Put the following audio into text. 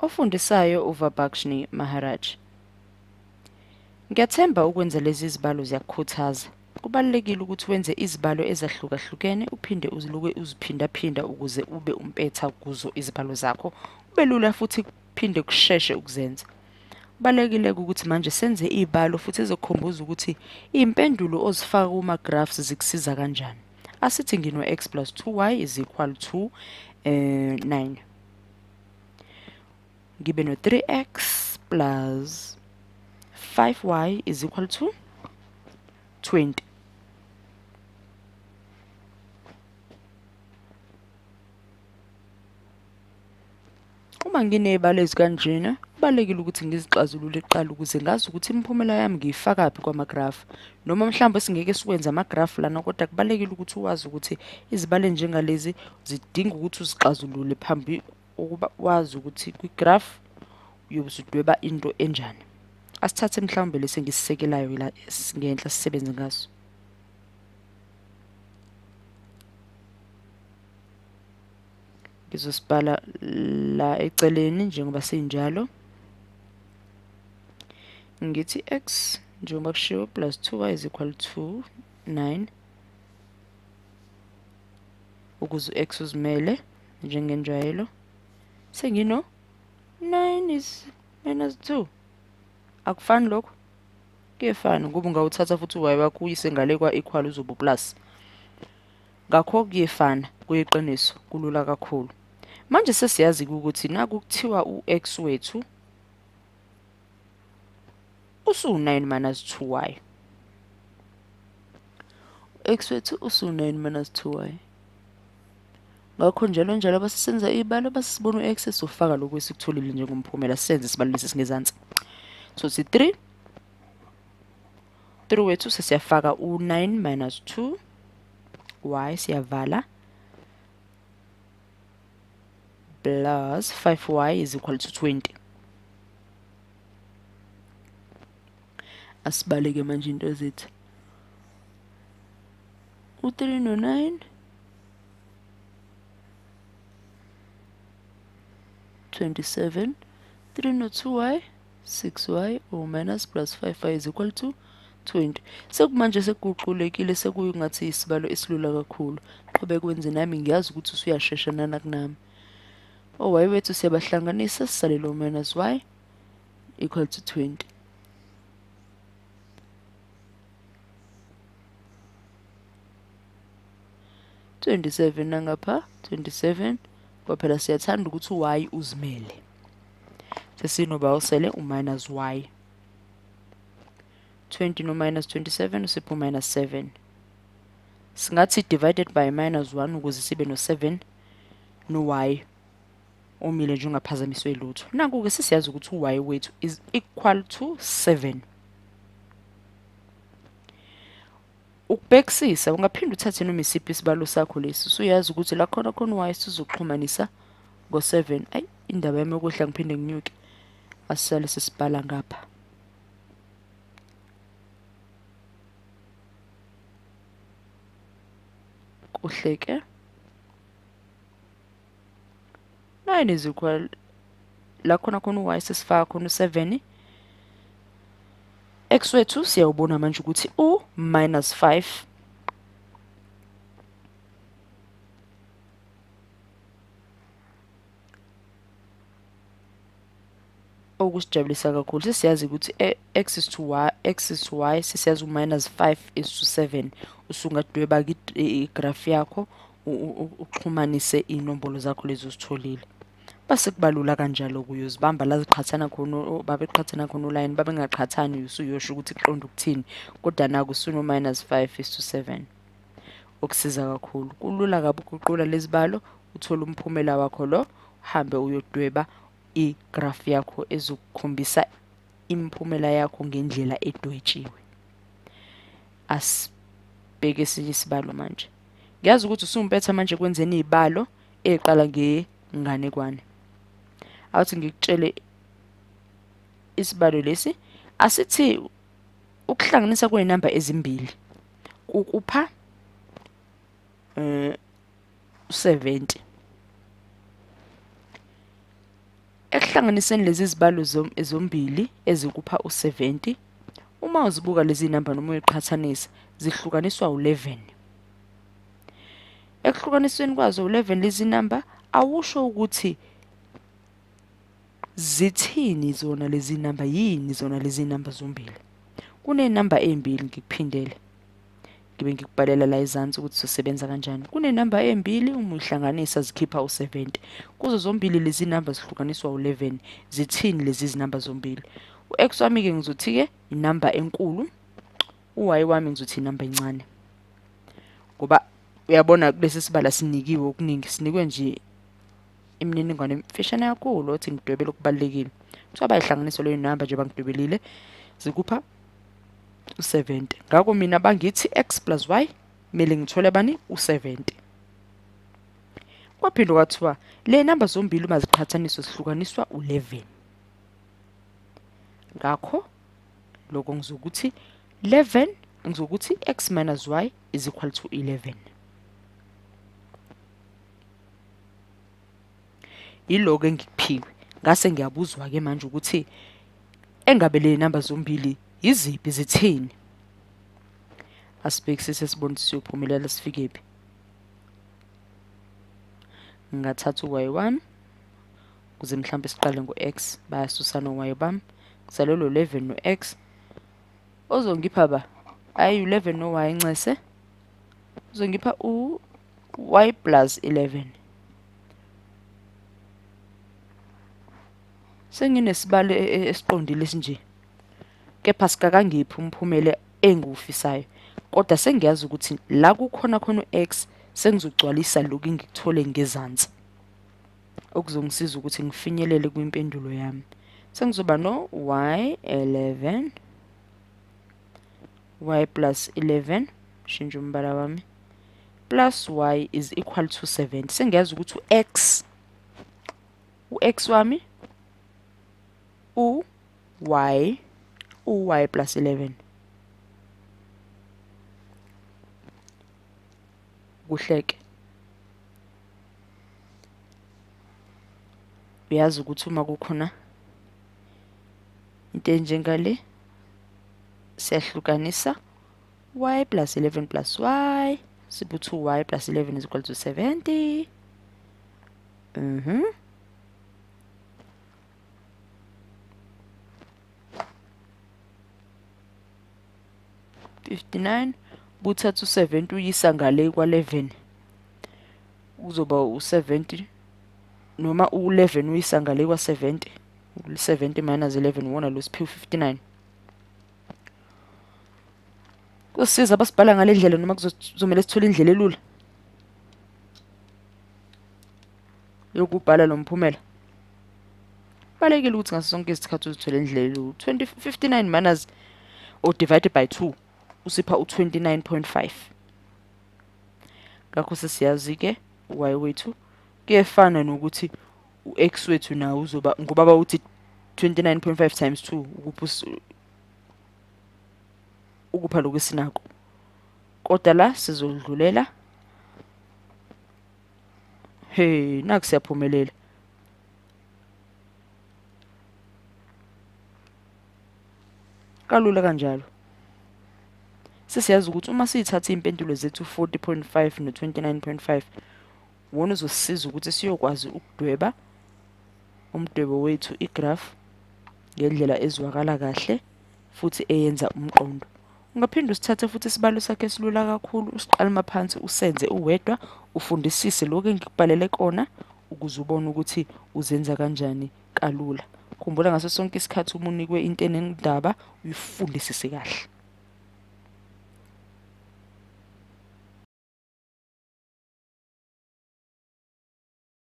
Ofundisayo uVibhakshni Maharaj. Ngiyathemba ukwenza lezi zibalo ziyakukhuthaza. Kubalulekile ukuthi wenze izibalo ezahlukahlukene uphinde uziluke uziphindaphinda ukuze ube umpetha kuzo izibalo zakho. Kube lula futhi kuphinde kusheshe ukuzenza. Kubalulekile ukuthi manje senze izibalo futhi ezokukhumbuza ukuthi impendulo ozifaka kuma graphs zikusiza kanjani. Asithi ngino x plus 2y is equal to 9. Ngibe no 3x plus 5y is equal to 20. Uma nginezibalo ezikanjena, kubalulekile ukuthi ngizixazulule kuqala ukuze ngazi ukuthi imiphumela yami ngiyifaka phi kwamagrafu. Noma mhlawumbe singeke sikwenza amagrafu lana kodwa kubalulekile ukuthi wazi ukuthi izibalo njengalezi zidinga ukuthi uzixazulule phambi ukuba wazi ukuthi kwigrafu uyobusudweba into enjani. Asithathe mhlawumbe lesi ngisisekelayo la ngenhla sisebenze ngaso. Ngizosibhala la eceleni njengoba sinjalo. Ngithi x njengoba kushiwo plus 2y is equal to 9. Ukuze x uzimele njengenjayelo. Sengino 9 is minus 2. Akufani lokho? Kuyefana ngoba ungawuthatha futhi y wakho uyise ngale kwa equal uzoba plus. Ngakho kuyefana kuyiqiniso kulula kakhulu. Manje sesiyazi ukuthi naku kuthiwa ux wethu usu9 minus 2y. X wethu usu9 minus 2y. Ngakho njalo basisenza izibalo basibona ux esofaka lokho esikutholile njengomphumela senze isibalo lesi singezansi. So si 3 wethu sesiyafaka u9 minus 2 y siyavala plus 5y is equal to 20. Asibaleke manje into zethu. U3 no9 27, 3 no 2y 6y or minus plus 5y is equal to 20. Sekumanje sekuguqulekile sekuyingathi isibalo esilula kakhulu. Qobe kwenze nami ngiyazi ukuthi usuyashesha nana kunami. Y wethu siyabahlanganisa sisale lo minus y equal to 20. Nangapha 27 kwaphela siyathanda ukuthi y uzimele. Sesinoba usele u-minus y. 20 no minus 27 usipho minus 7. Singathi divided by minus 1 ukuze sibe no 7 no y omile nje ungaphazamiswe lutho. Naku-ke sesiyazi ukuthi y wethu is equal to 7. Ukubhekisisa ungaphinda uthathe noma isiphi isibalo sakho lesi. Usuyazi ukuthi la khona y sizoxhumanisa ngo7. Ayi indaba yami yokuhla ngiphinde nginyuke. Asisale sesibhala ngapha. Kuhleke 9 is equal la khona y sesifaka khona u7. X wethu siyawubona manje ukuthi u-minus 5. Okusijabulisa kakhulu sesiyazi ukuthi x is to y sesiyazi u-minus 5 is to 7. Usungadweba igraph yakho uxhumanise inombolo zakho lezi uzitholile. Base kubalula kanjalo kuyozibamba la ziqhathana khona babeqhathana khona uline babengaqhathani usuyosho ukuthi iqonda ukuthini kodwa naku suno minus 5 is to 7. Okusiza kakhulu kulula kabi ukuqoqula lezibalo uthola umphumela wakho lo uhambe uyodweba igraph yakho ezokukhombisa imiphumela yakho ngendlela edwetshiwe. Asibheke esinye isibalo manje. Ngiyazi ukuthi usumpetha manje kwenzeni izibalo eqala ngenganekwane. Awuthi ngikutshele isibalo lesi asithi ukuhlanganisa kweinamba ezimbili ukupha 70. Ekuhlanganiseni lezi zibalo zombili ezikupha u70, uma uzibuka lezi namba noma uyiqhathanisa, zihlukaniswa u11. Ekuhlukanisweni kwazo u11 lezi namba, awusho ukuthi zithini zona lezi namba, yini zona lezi namba zombili. Kunenamba embili, ngikuphindele. Ngibe ngikubhalela la ezansi ukuthi zisebenza kanjani. Kunenamba embili, uma uyihlanganisa zikhipha u70. Kuzo zombili lezi namba zihlukaniswa u11. Zithini lezi zinamba zombili? U-x wami-ke ngizothi-ke inamba enkulu, u-y wami ngizothi inamba encane. Ngoba uyabona kulesi sibala sinikiwe okuningi, sinikwe nje imininingwane emfishane kakhulu othi ngidwebele okubalulekile. Kuthiwa bayihlanganisa leyo namba nje bangidwebelile zikupha u70. Ngakho mina bangithi x plus y kumele ngithole bani u70. Kwaphinde kwathiwa le namba zombili uma ziqhathaniswa zihlukaniswa u11. Ngakho lokho ngizokuthi 11 ngizokuthi x minus y is equal to 11. Yiloko engikuphiwe. Ngase ngiyabuzwa ke manje ukuthi engabe le namba zombili yiziphi zithini? Asibhekisise sibone siyophumelela sifikephi. Ngingathatha u-y wami kuze mhlambe siqale ngo-x, bayasusa no-y bami. Kusalelo 11 no-x. Ozongipha ba? Ayi u11 no-y incese. Uzongipha u-y plus 11. Senginesibalo esiqondile esinje. Kepha sikakangiphi umphumela engiwufisayo. Kodwa sengiyazi ukuthi la kukhona khona u-x sengizogcwalisa lokhu ngikuthole ngezansi. Okuzongisiza ukuthi ngifinyelele kwimpendulo yami. Sengizoba no y11 y plus 11 shintsha umbala wami plus y is equal to 7. Sengiyazi ukuthi u-x wami y plus 11. Kuhleke. Uyazi ukuthi uma kukhona into enjengale siyahlukanisa y plus 11 plus y sibuthi y plus 11 is equal to 70. 59 buthatha u70 uyisa ngale kwa11 uzoba u70 noma u11 uyisa ngale kwa70. U70 minus 11 wona lo siphiwe 59. Kusisiza abasibhala ngale ndlela noma kuzomela sithole indlela elula yokubhala lo mphumela. Balekile ukuthi ngaso sonke isikhathi uzithole indlela elula. 59 minus or divided by 2 usipha u29.5. Ngakho sesiyazi ke y wethu kuyefana nokuthi u-x wethu nawo uzoba ngoba bawuthi 29.5 times 2 ukupha lokwesinako. Kodwa la sizodlulela. Hey, naku siyaphumelela. Kalula kanjalo. Sesiyazi ukuthi uma sithatha impendulo zethu 40.5 no29.5 wona uzosisiza ukuthi siyokwazi ukudweba umdwebo wethu igraph ngendlela ezwakala kahle futhi eyenza umqondo. Ungaphinda usithathe futhi isibalo sakhe esilula kakhulu usiqalima phansi usenze uwedwa ufundisise lokho engikubhalele kona ukuze ubone ukuthi uzenza kanjani kalula. Khumbula ngaso sonke isikhathi uma unikwe into enendaba uyifundisise kahle.